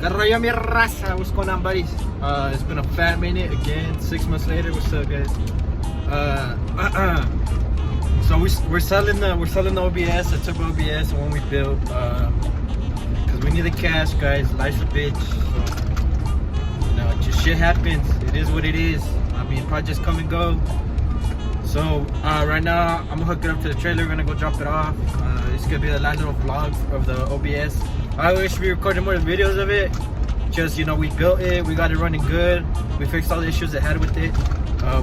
Carroyo mi raza, what's going on, buddies? It's been a fat minute again. 6 months later, what's up, guys? So we're selling the OBS, the turbo OBS, the one we built. Cause we need the cash, guys. Life's a bitch. So, you know, just shit happens. It is what it is. I mean, projects come and go. So right now, I'm gonna hook it up to the trailer. We're gonna go drop it off. It's gonna be the last little vlog of the OBS. I wish we recorded more videos of it. Just, you know, we built it, we got it running good. We fixed all the issues it had with it.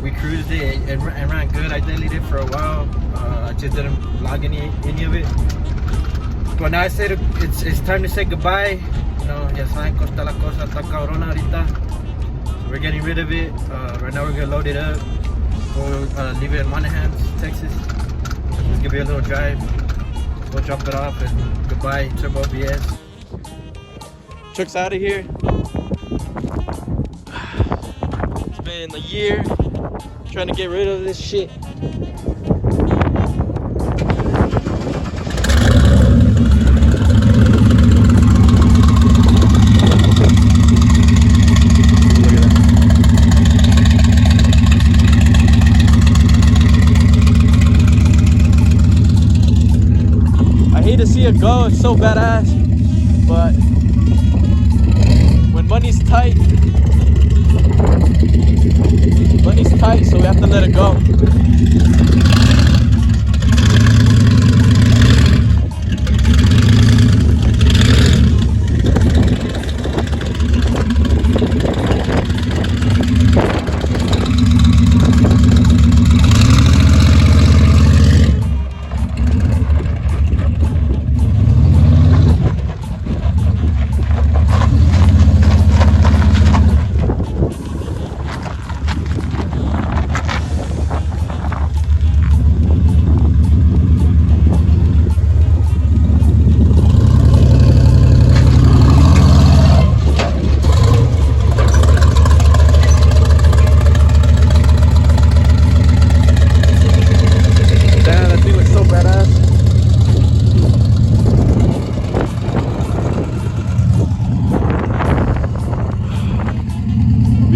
We cruised it and ran good. I deleted it for a while. I just didn't log any of it. But now I said it's time to say goodbye. You know, ya saben cómo está la cosa, está cabrona ahorita. So we're getting rid of it. Right now we're gonna load it up. Go leave it in Monahan, Texas. It's gonna be a little drive. We'll drop it off and goodbye, Turbo OBS. Truck's out of here. It's been a year trying to get rid of this shit. I hate to see it go, it's so badass, but when money's tight, so we have to let it go.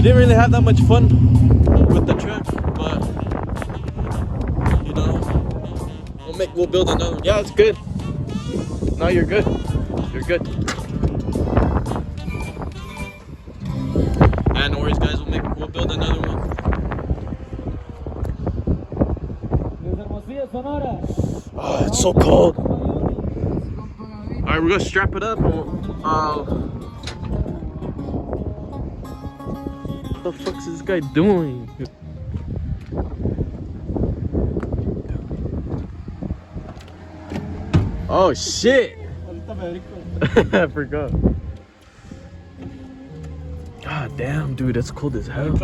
Didn't really have that much fun with the truck, but you know, we'll build another one. Yeah, it's good. No, you're good. You're good. And no worries, guys. We'll build another one. Oh, it's so cold. All right, we're gonna strap it up. What the fuck is this guy doing? Oh shit! I forgot. God damn, dude, that's cold as hell.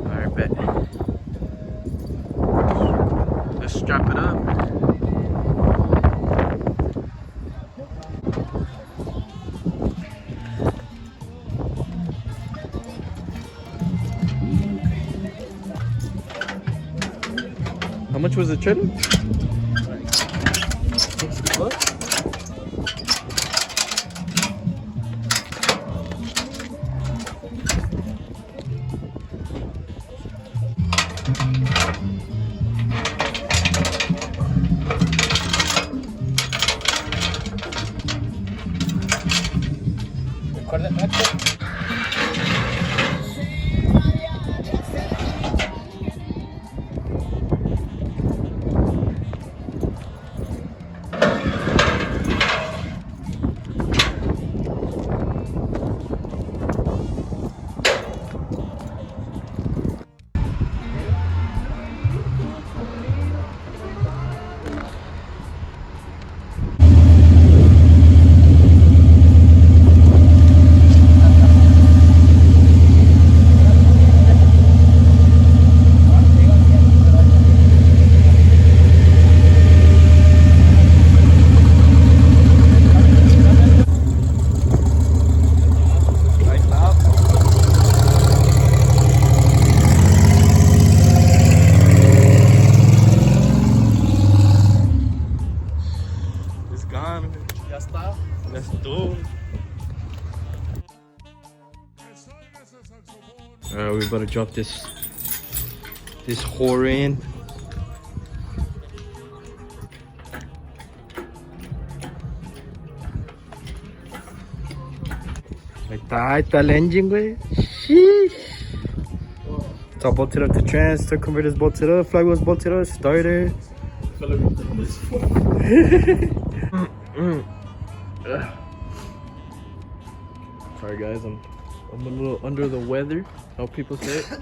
Alright, bet. Let's strap it up. How much was the trailer? $60. Alright, we're about to drop this whore in. Ahí está el engine, güey. Sheesh. It's all bolted up to trans, turn converters bolted up, flywheels bolted up, starter. Sorry guys, I'm a little under the weather, how people say it.